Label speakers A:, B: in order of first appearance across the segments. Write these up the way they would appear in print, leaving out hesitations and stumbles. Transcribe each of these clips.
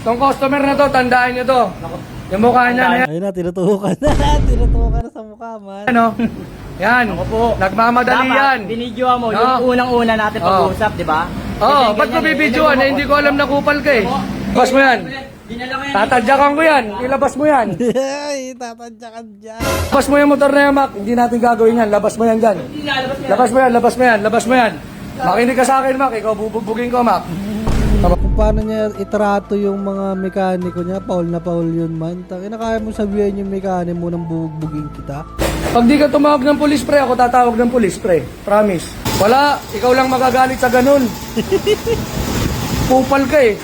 A: Tong customer na to, tandaan nyo to. Yung mukha niya na yan.
B: Ayun na, tinutukan na. Tinutukan na sa mukha, man.
A: Ano? Yan.
C: Ako po.
A: Nagmamadali yan.
C: Dapat, binidyo mo,
A: No.
C: yung unang-una natin pag-uusap, di ba?
A: Oo, ba't ko bibidyoan? Eh, hindi ko alam na kupal ka eh. Labas mo yan. Tatadyakan ko yan. Ilabas mo yan.
B: Ay, tatadyakan dyan.
A: Labas mo yung motor na yan, Mac. Hindi natin gagawin yan. Labas mo yan dyan. Labas mo yan, labas mo yan, labas mo yan. Makinig ka sa akin, Mac. Ikaw bubugbugin ko, Mac.
B: Kung paano niya itrato yung mga mekaniko niya, paul na paul yun, man. Tangina, kaya mo sabihin yung mekaniko mo nang bubugbugin kita?
A: Pag di ka tumawag ng police pre, ako tatawag ng police pre. Promise. Wala, ikaw lang magagalit sa ganun. Pupal ka eh.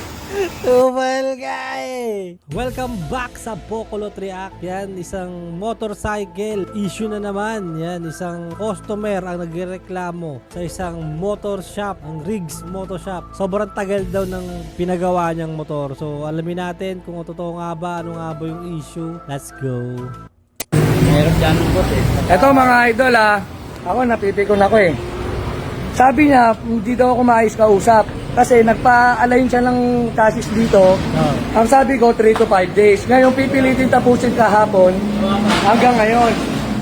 B: Tupal guy! Welcome back sa Bokolot React. Yan, isang motorcycle issue na naman. Yan, isang customer ang nagreklamo sa isang motor shop, ang Riggs Motor Shop. Sobrang tagal daw ng pinagawa niyang motor. So, alamin natin kung totoo nga ba, ano nga ba yung issue. Let's go!
C: Meron dyan po eh.
A: Eto mga idol ako napipikon ako eh. Sabi niya, hindi daw ako maayos kausap. Kasi nagpa-align siya ng chassis dito. Ang sabi ko, 3 to 5 days. Ngayon, pipilitin tapusin kahapon hanggang ngayon.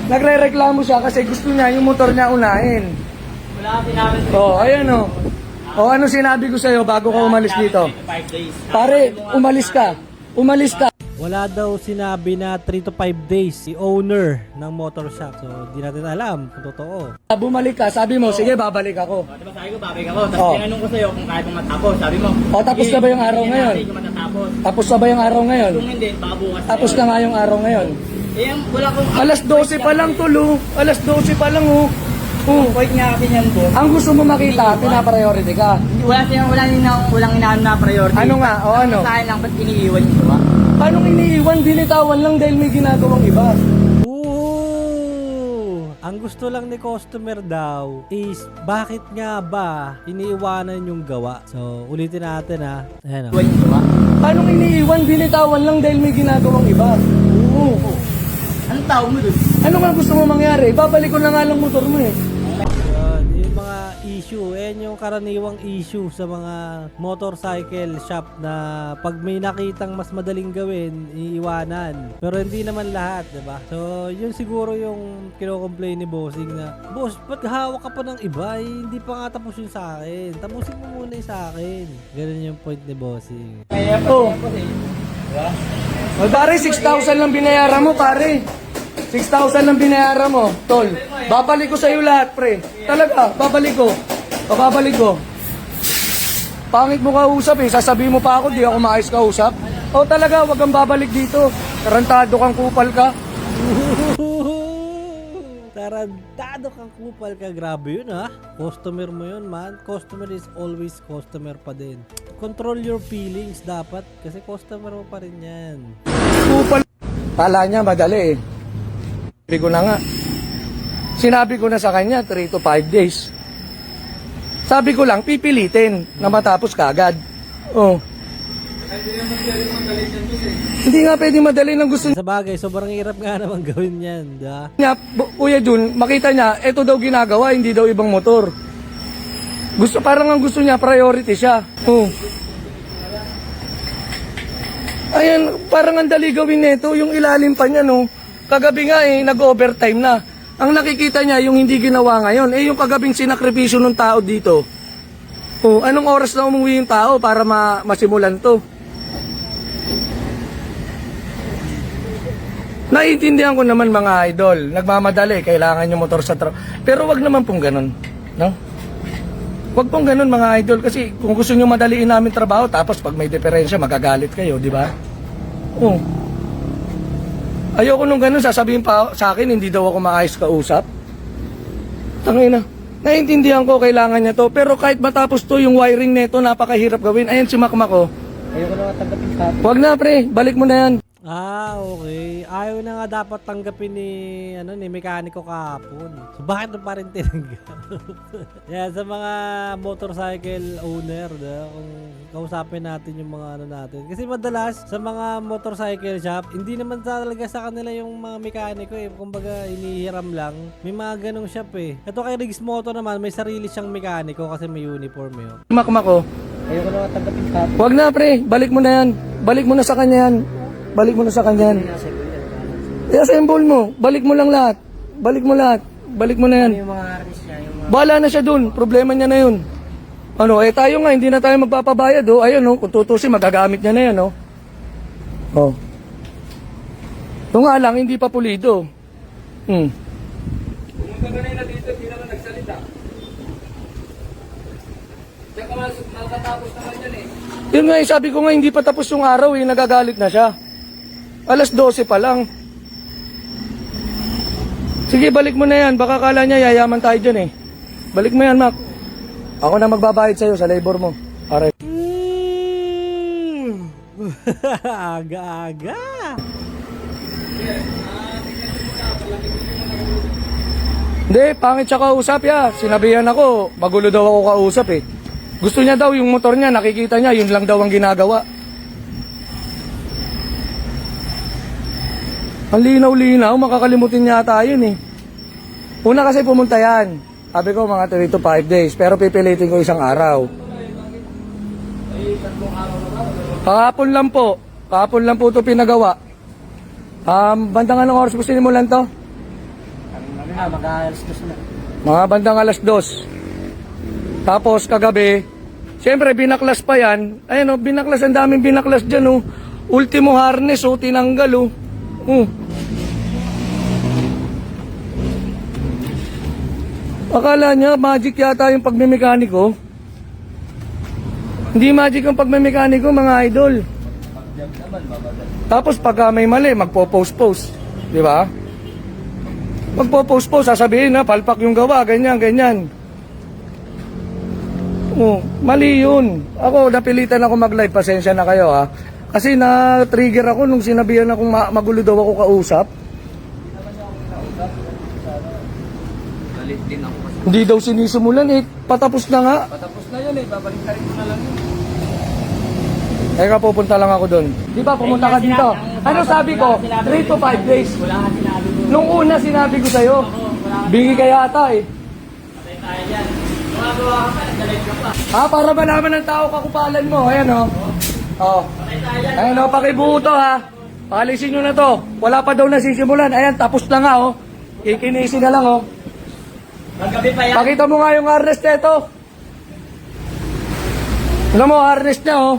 A: Nagre-reklamo siya kasi gusto niya yung motor niya unahin.
C: Wala sinabi
A: Ayan o. Ano sinabi ko sa'yo bago ka umalis dito?
C: 5 days.
A: Pare, umalis ka. Umalis ka.
B: Wala daw sinabi na 3 to 5 days si owner ng motor shop. So, di natin alam kung totoo.
A: Bumalik ka, sabi mo, sige, babalik ako.
C: Diba sabi ko, babay ako. Tapos tinanong ko sa'yo kung kaya kong matapos. Sabi mo,
A: Tapos na ba yung araw ngayon?
C: Hindi ko matatapos.
A: Tapos na ba yung araw ngayon?
C: Kung hindi, baka bukas.
A: Tapos na nga yung araw ngayon.
C: Wala kong...
A: Alas 12 pa lang tulo. Alas 12 pa lang
C: Wait nga kasi niyan po.
A: Ang gusto mo makita, pinapriority ka.
C: Walang inaano na priority.
A: Ano nga? O ano?
C: Sa akin lang, ba't iniiwan nyo ba?
A: Paano iniiwan? Binitawan lang dahil may ginagawang iba.
B: Ang gusto lang ni customer daw is bakit nga ba iniiwanan yung gawa. So, ulitin natin ha. Ayan o.
C: Iwan nyo ba?
A: Paano iniiwan? Binitawan lang dahil may ginagawang iba.
C: Anong tawag mo dun?
A: Ano nga gusto mo mangyari? Babalik ko na nga lang motor mo eh.
B: Yun, yung mga issue. Ayan yung karaniwang issue sa mga motorcycle shop na pag may nakitang mas madaling gawin, iiwanan. Pero hindi naman lahat, diba? So, yun siguro yung kino-complain ni Bossing na, Boss, ba't hawak ka pa ng iba? Hindi pa nga tapos yung sa akin. Tapusin mo muna yung sa akin. Ganun yung point ni Bossing.
A: O pare, 6,000 lang binayaran mo pare. 6,000 lang binayaran mo, tol. Babalik ko sa'yo lahat, pre. Talaga, babalik ko. Babalik ko. Pangit mo kausap eh. Sasabihin mo pa ako, di ako maayos kausap. O talaga, wag kang babalik dito. Tarantado kang kupal ka.
B: Tarantado kang kupal ka. Grabe yun ha. Customer mo yun, man. Customer is always customer pa din. Control your feelings dapat. Kasi customer mo pa rin yan.
A: Kupal. Kala niya madali eh. Sabi ko na nga. Sinabi ko na sa kanya 3 to 5 days. Sabi ko lang pipilitin na matapos kagad. Hindi nga pwede madali ng gusto
B: Sa bagay, sobrang hirap nga naman gawin yan. Da?
A: niya. Kuya Jun, makita niya, ito daw ginagawa, hindi daw ibang motor. Parang ang gusto niya, priority siya. Ayan, parang ang dali gawin nito, yung ilalim pa niya, no. Kagabi nga nag-overtime na. Ang nakikita niya, yung hindi ginawa ngayon, yung kagabing sinakripisyo ng tao dito. Anong oras na umuwi yung tao para masimulan to? Naiintindihan ko naman mga idol, nagmamadali, kailangan yung motor sa trabaho. Pero wag naman pong ganun, no? Wag pong ganun mga idol, kasi kung gusto nyo madaliin namin trabaho, tapos pag may diferensya, magagalit kayo, di ba? Ayoko nung ganun, sasabihin pa sa akin, hindi daw ako maayos kausap. Tangina. Naiintindihan ko, kailangan niya to. Pero kahit matapos to, yung wiring nito, napakahirap gawin. Ayan si Makmak.
C: Ayoko na matanggapin sa atin.
A: Wag na pre, balik mo na yan.
B: Okay. Ayaw na nga dapat tanggapin ni mekaniko kahapon. So, bakit mo pa rin tinanggap? Yan, sa mga motorcycle owner, kung kausapin natin yung mga natin. Kasi madalas, sa mga motorcycle shop, hindi naman talaga sa kanila yung mga mekaniko eh. Kumbaga, inihiram lang. May mga ganong shop eh. Ito kay Riggs Moto naman, may sarili siyang mekaniko kasi may uniform yun.
A: Makmak.
C: Ayoko na matanggapin sa atin.
A: Wag na pre, balik mo na yan. balik mo na sa kanya yan. Balik mo na sa kanya yan. I-assemble mo. Balik mo lang lahat. Balik mo lahat. Balik mo na yan.
C: Yung mga artist niya, yung mga...
A: Bahala na siya dun. Problema niya na yun. Ano, tayo nga, hindi na tayo magpapabayad, oh. Ayun, oh, kung tutusin, magagamit niya na yan, oh. Oh. Ito nga lang, hindi pa pulido. Pumunta ka na dito, hindi naman nagsalita. Tsaka matatapos naman yan, eh. Yun nga, sabi ko nga, hindi pa tapos yung araw, eh. Nagagalit na siya. Alas 12 pa lang. Sige, balik mo na yan. Baka kala niya, yayaman tayo dyan, eh. Balik mo yan, Mac. Ako na magbabayad sa'yo sa labor mo. Aray.
B: Aga-aga.
A: Hindi, pangit siya kausap ya. Sinabihan ako, magulo daw ako kausap eh. Gusto niya daw yung motor niya, nakikita niya, yun lang daw ang ginagawa. Ang linaw-linaw, makakalimutin yata yun eh. Una kasi pumunta yan. Sabi ko mga 3 to 5 days, pero pipilitin ko isang araw. Kahapon lang po. Kahapon lang po ito pinagawa. Bandang anong oras po sinimulan to?
C: Mag-aalas na.
A: Mga bandang alas 2. Tapos kagabi, siyempre binaklas pa yan. Ayun o, binaklas, ang daming binaklas dyan o. Ultimo harness o, tinanggal o. Akala niya magic yata yung pagmemekaniko. Hindi magic ang pagmemekaniko, mga idol. Tapos pagka may mali, magpo-post-post. Di ba? Magpo-post-post, sasabihin na palpak yung gawa, ganyan, ganyan. Mali yun. Ako, napilitan ako mag-live, pasensya na kayo ha. Kasi na-trigger ako nung sinabihan akong magulo daw ako kausap. Hindi daw sinisimulan eh. Patapos na nga.
C: Patapos na yun eh, babalik ka rin na lang yun.
A: Kaya pupunta lang ako doon. Di ba pumunta ka dito? Ano sabi ko? 3 to 5 days.
C: Wala ka sinabi ko.
A: Nung una sinabi ko sa'yo, bingi ka yata eh.
C: Patay tayo yan. Gumagawa ka pa, nagdalag ka pa.
A: Para malaman ng tao kakupalan mo. Ayan o. Oh.
C: Patay tayo yan.
A: Ayan o, pakibuto ha. Pakalisin nyo na to. Wala pa daw nasisimulan. Ayan, tapos na nga o. Ikinisin na lang o.
C: Magabi pa yan.
A: Pakita mo nga yung harness nito. Alam mo, harness niya oh.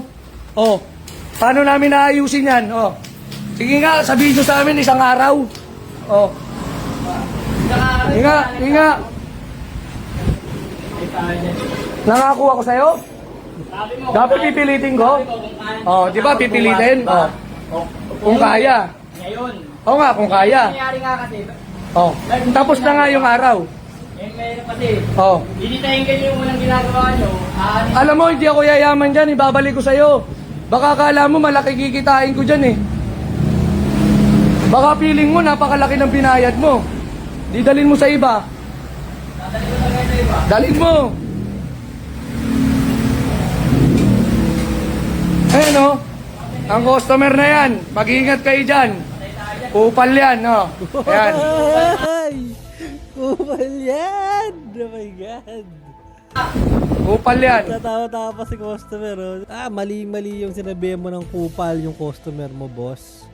A: Oh. Paano namin naayusin yan? Oh. Sige nga, sabihin nyo sa amin isang araw. Oh. Inga, inga.
C: Patay tayo yan.
A: Nangako ako sa'yo?
C: Sabi mo,
A: Dapat pipilitin ko? Oh, di ba pipilitin? Oh. Kung kaya.
C: Ngayon.
A: Oo nga, kung kaya.
C: Nangyari nga kasi,
A: Oh. Tapos na nga yung araw.
C: meron kasi,
A: Oh.
C: hinitayin kayo yung unang ginagawa nyo.
A: Alam mo, hindi ako yayaman dyan. Ibabalik ko sa'yo. Baka akala mo malaki kikitain ko dyan eh. Baka feeling mo napakalaki ng binayad mo. Di dalhin mo sa iba.
C: Dadali ko na kayo sa iba.
A: Dalhin mo. Ayan o. Ang customer na yan. Mag-iingat kayo dyan. Upal yan. Oh. Ayan.
B: Ay! Kupal yan! Oh my God!
A: Upal yan.
B: Tatawa-tawa pa si customer. Oh. Mali-mali yung sinabihan mo ng kupal yung customer mo, boss.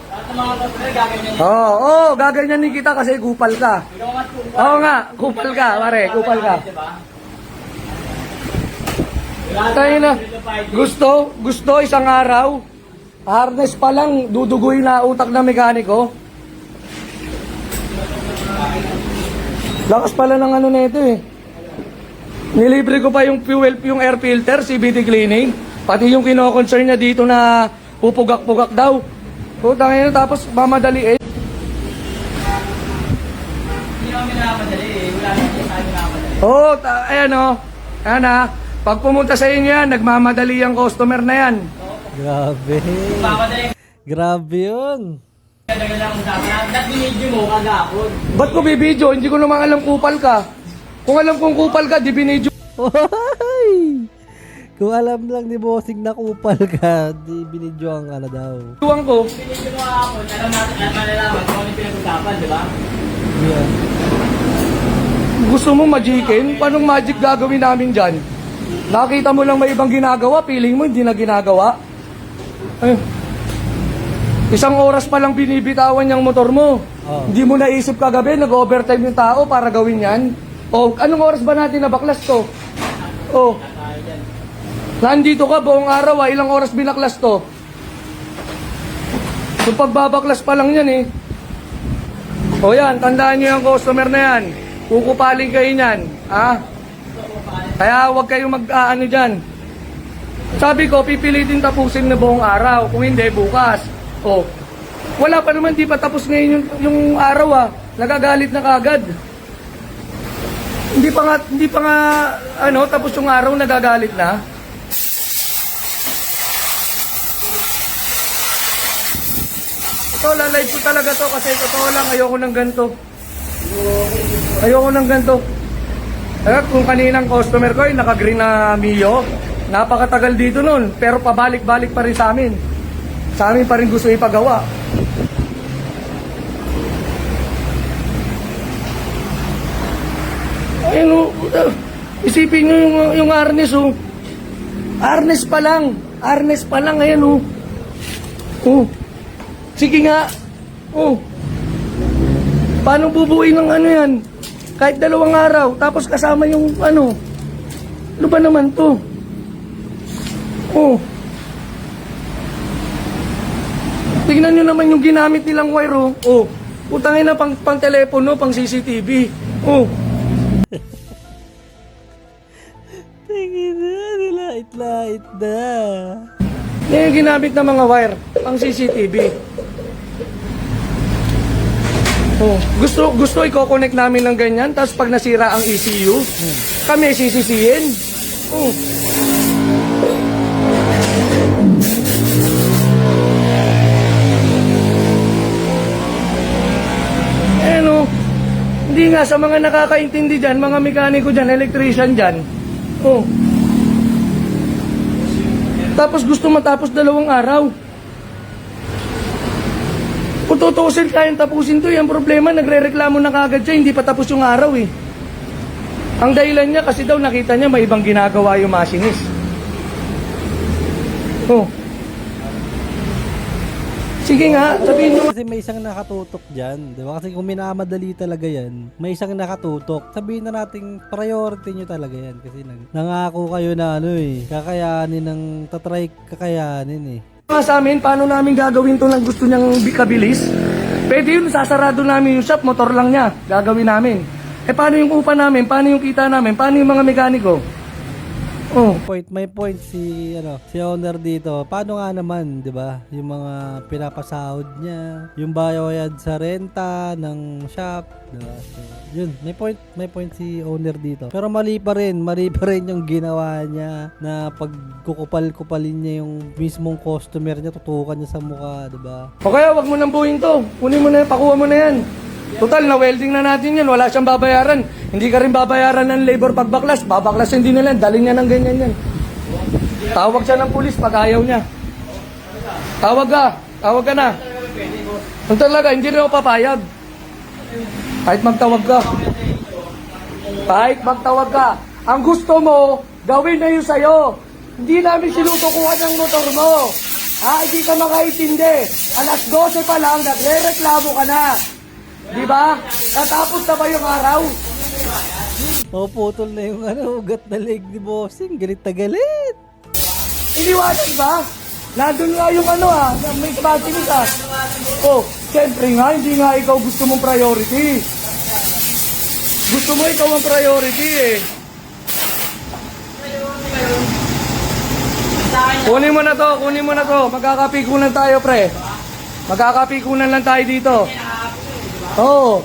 C: Lahat ng mga customer gaganyan.
A: Oo, gaganyanin kita kasi kupal ka.
C: Ikaw mas kung
A: Oo nga, kupal ka, pare. Kupal ka.
C: diba?
A: Tayo na. Gusto isang araw. Harness pa lang, duduguin na utak na mekaniko. Lakas pala ng ano nito eh. Nilibre ko pa yung fuel, yung air filter, CVT cleaning. Pati yung kino-concern niya dito na pupugak-pugak daw. Puta ngayon, tapos mamadali eh.
C: Hindi naman minamadali eh. Wala naman tayo minamadali.
A: Oo, ayan o. Ayan ha. Pag pumunta sa inyo yan, nagmamadali ang customer na yan.
B: Grabe.
C: Mamadali.
B: Grabe yun.
C: Dagal lang usapan. That binidyo mo kagapon.
A: Ba't ko bibidyo? Hindi ko naman alam kupal ka. Kung alam kong kupal ka, di binidyo.
B: Oy! Kung alam lang ni Bossing na kupal ka, di binidyo ang ano daw.
A: Tuwang ko.
C: Binidyo mo kagapon. Alam natin at malalaman kung ano yung pinag-usapan, di ba?
B: Yeah.
A: Gusto mo magikin? Paanong magic gagawin namin dyan? Nakita mo lang may ibang ginagawa, feeling mo hindi na ginagawa. Eh, isang oras pa lang binibitawan yung motor mo.
B: Oh.
A: Hindi mo naisip kagabi, nag-overtime yung tao para gawin yan. O, anong oras ba natin nabaklas to? O, nandito ka buong araw, ilang oras binaklas to? Yung pagbabaklas pa lang yan eh. O yan, tandaan nyo yung customer na yan. Kukupaling kayo yan. Ha? Kaya huwag kayong mag-aano dyan. Sabi ko, pipilitin tapusin na buong araw. Kung hindi, bukas. O, wala pa naman, di pa tapos ngayon yung araw ah. Nagagalit na kagad. Hindi pa nga, ano, tapos yung araw, nagagalit na. Ito, lalive ko talaga to kasi totoo lang, ayoko ng ganito. Ayoko ng ganito. Kung kaninang customer ko ay naka-green na Mio, napakatagal dito nun, pero pabalik-balik pa rin sa amin. Sa amin pa rin gusto ipagawa. Ayun o, isipin nyo yung harness o. Harness pa lang, ayan o. Oh. Sige nga. Oh. Paano bubuin ng ano yan? Kahit 2 araw, tapos kasama yung ano. Ano ba naman to? Oh. Tignan nyo naman yung ginamit nilang wire oh. Oh. Putangin na pang telepono, pang CCTV. Oh.
B: Tingin na, nilait-lait na.
A: Yan yung ginamit na mga wire, pang CCTV. Oh, gusto i-connect namin ng ganyan, tapos pag nasira ang ECU, kami sisisihin. Oh. Ano, hindi nga sa mga nakakaintindi dyan, mga mekaniko dyan, electrician dyan. Oh. Tapos gusto matapos 2 araw. Kung tutuusin, kayang tapusin to. Yung problema, nagre-reklamo na kagad siya, hindi pa tapos yung araw eh. Ang dahilan niya, kasi daw nakita niya may ibang ginagawa yung machinist. Oh. Sige nga, sabihin mo.
B: Kasi may isang nakatutok dyan, di ba? Kasi kung minamadali talaga yan, may isang nakatutok. Sabihin na nating priority nyo talaga yan. Kasi nangako kayo na ano eh, kakayanin ng tatry kakayanin eh.
A: Sa amin, paano namin gagawin to ng gusto niyang kabilis? Pwede yun, sasarado namin yung shop, motor lang niya, gagawin namin. Eh paano yung upa namin, paano yung kita namin, paano yung mga mekaniko? Oh.
B: May point si owner dito. Paano nga naman, 'di ba? Yung mga pinapasahod niya, yung bayad sa renta ng shop, 'di ba? So, yun, may point si owner dito. Pero mali pa rin yung ginawa niya na pagkukupal-kupalin niya yung mismong customer niya, tutukan niya sa mukha, 'di ba?
A: O kaya wag mo nang buuin to. Kunin mo na yan, pakuha mo na yan. Total, na welding na natin yan. Wala siyang babayaran. Hindi ka rin babayaran ng labor pagbaklas. Babaklasin din nila. Dali niya ng ganyan yan. Tawag siya ng pulis pag ayaw niya. Tawag ka na. Kung talaga, hindi rin ako papayag. Kahit magtawag ka. Ang gusto mo, gawin na yun sa'yo. Hindi namin sinutukuhan ng motor mo. Hindi ka makaintindi. Alas 12 pa lang, nagre-reklamo ka na. Diba? Natapos na ba yung araw?
B: Putol na yung ugat na leg ni bossing. Galit na galit.
A: Iniwanan ba? Nandun nga yung may kapatinis Oh, siyempre nga, hindi nga ikaw gusto mong priority. Gusto mo ikaw ang priority eh. Kunin mo na to. Magkakapikunan tayo, pre. Magkakapikunan lang tayo dito. Oo.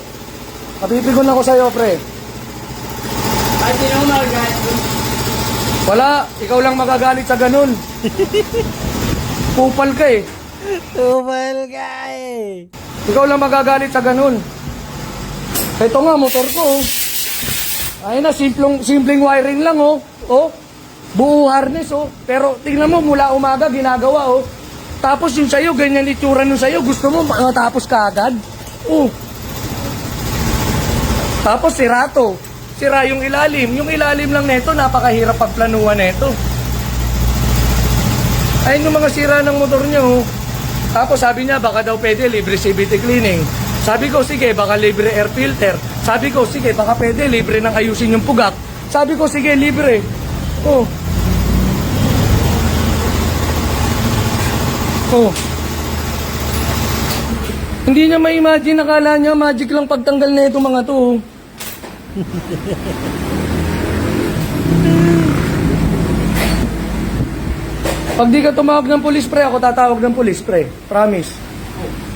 A: Kapipikon ako sa'yo, pre.
C: Kahit sino mo magagalit doon.
A: Wala, ikaw lang magagalit sa ganun. Kupal ka eh.
B: Tupal ka eh.
A: Ikaw lang magagalit sa ganun. Ito nga, motor ko. Ayun na, simpleng wiring lang oh. Oh. Buo harness oh. Pero tingnan mo, mula umaga ginagawa oh. Tapos yung sa'yo, ganyan itsura nung sa'yo. Gusto mo matapos ka agad? Oh. Tapos sira to. Sira yung ilalim. Yung ilalim lang neto, napakahirap pagplanuhan neto. Ayun yung mga sira ng motor niya, oh. Tapos sabi niya, baka daw pwede libre CVT cleaning. Sabi ko, sige, baka libre air filter. Sabi ko, sige, baka pwede libre ng ayusin yung pugak. Sabi ko, sige, libre. Oh. Oh. Hindi niya ma-imagine, nakala niya magic lang pagtanggal na itong mga to. Oh. Pag di ka tumawag ng police pre, ako tatawag ng police pre. Promise.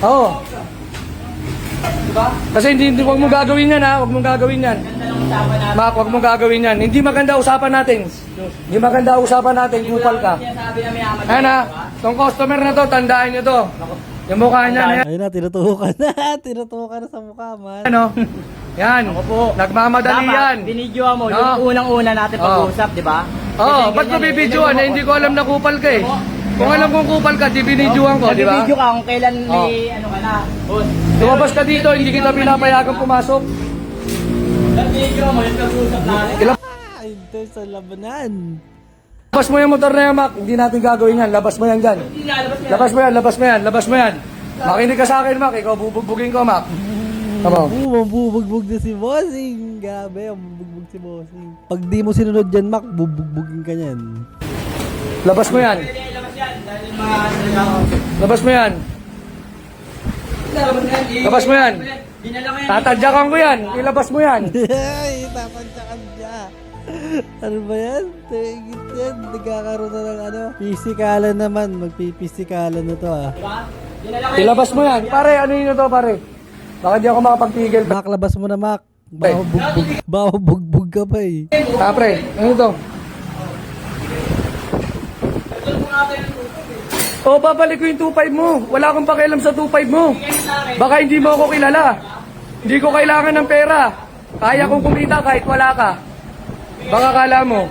A: Oo. Diba? Kasi hindi wag mo gagawin yan ha, wag mong gagawin yan. Mak, wag mong gagawin yan. Hindi maganda usapan natin. Hindi maganda usapan natin, kupal ka. Ayan ha, tong customer na to, tandaan nyo to. Yung mukha niya na yan.
B: Ayun na, tinutukan na. Tinutukan na sa mukha, man.
A: Ano? Yan.
C: Ako po.
A: Nagmamadali yan.
C: Dapat, binidyo mo,
A: No.
C: yung unang-una natin pag-uusap, di ba?
A: Oo, ba't ko bibidyoan? Eh, hindi ko alam na kupal ka eh. Kung alam kong kupal ka, di binidyoan ko, di ba?
C: Nag-video ka kung kailan may ano ka na. Boss.
A: Lumabas ka dito, hindi kita pinapayagang pumasok.
C: Nag-video mo, yung pag-uusap natin.
B: Ito sa labanan.
A: Labas mo yung motor na yan, Mac. Hindi natin gagawin yan. Labas mo yan dyan. Labas mo yan, labas mo yan, labas mo yan. Makinig ka sa akin, Mac. Ikaw bubugbugin ko, Mac. Tama.
B: Mabubugbog na si Bossing. Gabi, mabubugbog si Bossing. Pag di mo sinunod dyan, Mac, bubugbugin ka niyan.
A: Labas mo yan.
C: Labas yan, dahil mga...
A: Labas mo yan. Labas mo yan.
C: Dinala ko yan.
A: Tatadyakan ko yan. Ilabas mo yan.
B: Ay, tapansyakan siya. Ano ba yan? Tingit yan. Nagkakaroon na ng ano. Pisikalan naman. Magpipisikalan na to ah.
C: Diba? Dinala ko yan.
A: Ilabas mo yan. Pare, ano yun to, pare? Baka di ako makapagpigil.
B: Mac, labas mo na, Mac. Bawa bugbog ka pa eh.
A: Pre, ano to? O, babalik ko yung 2.5 mo. Wala akong pakialam sa 2.5 mo. Baka hindi mo ako kilala. Hindi ko kailangan ng pera. Kaya kong kumita kahit wala ka. Baka kala mo.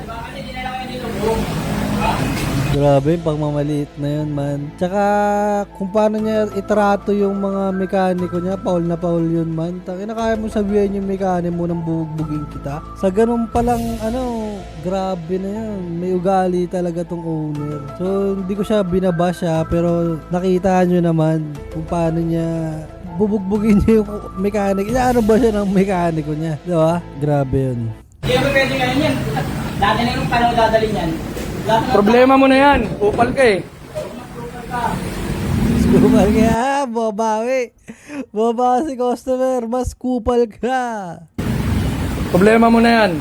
B: Grabe, pagmamaliit na yun, man. Tsaka, kung paano niya itrato yung mga mekaniko niya, paul na paul yun, man. Takina, kaya mo sabihin yung mekaniko mo nang bubugbugin kita. Sa ganun palang, grabe na yan. May ugali talaga tong owner. So, hindi ko siya binabasya, pero nakita nyo naman kung paano niya bubugbugin niya yung mekaniko. Inaano ba siya ng mekaniko niya? Diba? Grabe yun.
C: Hindi mo pwede nga yan. Dati na yung paano dadalhin yan.
A: Problema mo na yan. Upal ka eh.
B: Kupal ka, babawi. Babawi si customer, mas kupal ka.
A: Problema mo na yan.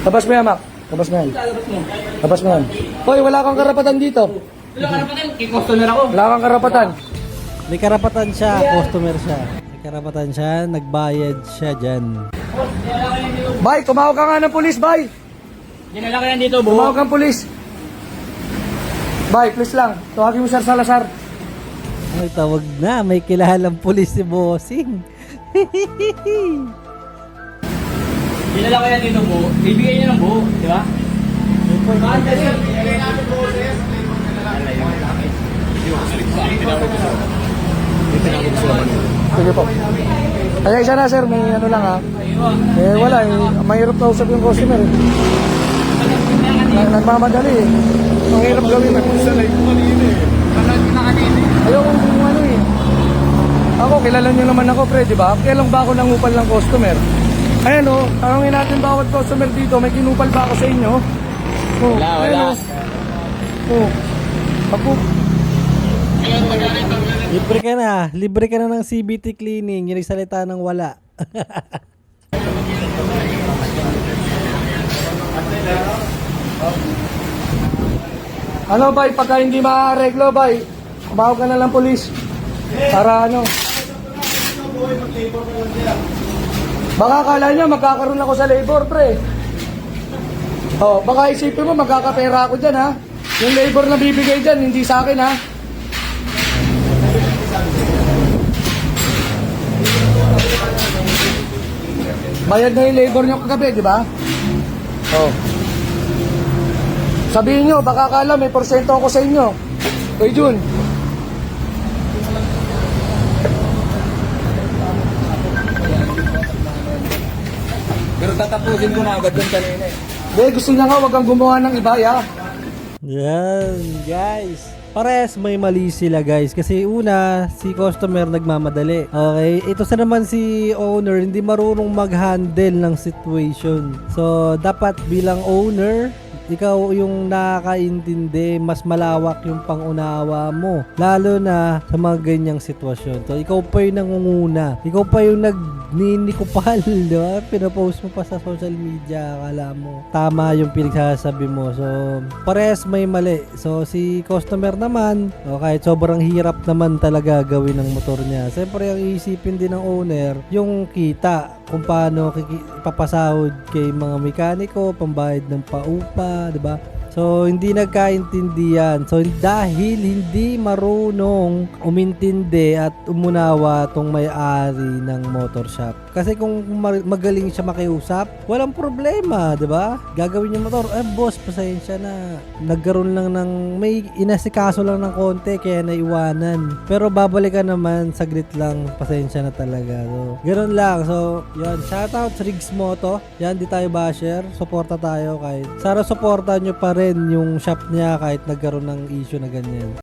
A: Labas mo yan, Mac. Labas mo yan. Labas mo yan. Hoy, wala kang karapatan dito.
C: Wala ka naman, kikustomer ako.
A: Wala kang karapatan.
B: May karapatan siya, customer siya. May karapatan siya, nagbayad siya dyan.
A: Bay, tumawag ka nga ng pulis, Bay.
C: Dinala ko yan dito, buho.
A: Tumawag kang pulis. Bay, please lang. Tawagin mo Sir Salazar.
B: Ay, tawag na. May kilalang pulis si Bossing.
C: Dinala ko yan dito, buho. Bibigay niyo ng buho, di ba?
A: Sige po. Kaya isa na, sir. May ano lang ha. Eh, wala eh. Mahirap na usap yung customer eh. Nagmamadali eh. Mahirap gawin eh. Ayaw kung ano eh. Ako, kilala nyo naman ako, pre, di ba? Kailan ba ako nangupal ng customer? Ayan o, tanongin natin bawat customer dito, may kinupal ba ako sa inyo? Oh,
C: Wala.
A: Oh. Ako.
B: Libre ka na ng CBT cleaning. Yung nagsalita ng wala.
A: Ano bay, pagka hindi maareglo bay, kumawag ka na lang polis. Para ano? Baka akala niya magkakaroon ako sa labor, pre. Oh, baka isipin mo magkakapera ako dyan, ha? Yung labor na bibigay dyan, hindi sa akin, ha? Bayad na yung labor nyo kagabi, di ba? Oh. Sabihin nyo, baka akala may porsyento ako sa inyo. Kay Jun. Pero tatapusin ko na agad yung kanina eh. Hindi, gusto niya nga wag kang gumawa ng iba, ya.
B: Yan, guys. Pares may mali sila guys kasi una si customer nagmamadali. Okay, ito sa naman si owner hindi marunong mag-handle ng situation. So dapat bilang owner ikaw yung nakakaintindi, mas malawak yung pangunawa mo. Lalo na sa mga ganyang sitwasyon. So, ikaw pa yung nangunguna. Ikaw pa yung nagninikupal, di ba? Pinapost mo pa sa social media, akala mo. Tama yung pinagsasabi mo. So, pares may mali. So, si customer naman, kahit sobrang hirap naman talaga gawin ng motor niya. Siyempre, ang iisipin din ng owner, yung kita kung paano ipapasahod kay mga mekaniko, pambayad ng paupa, 'di ba? So, hindi nagkaintindihan. So, dahil hindi marunong umintindi at umunawa tong may-ari ng motor shop. Kasi kung magaling siya makiusap, walang problema, di ba? Gagawin yung motor, boss, pasensya na. Nagkaroon lang ng, may inasikaso lang ng konti, kaya naiwanan. Pero babalikan naman, saglit lang, pasensya na talaga. So, ganun lang. So, yun. Shoutout sa Riggs Moto. Yan, di tayo basher. Suporta tayo kahit. Sana suporta nyo pa rin yung shop niya kahit nagkaroon ng issue na ganyan.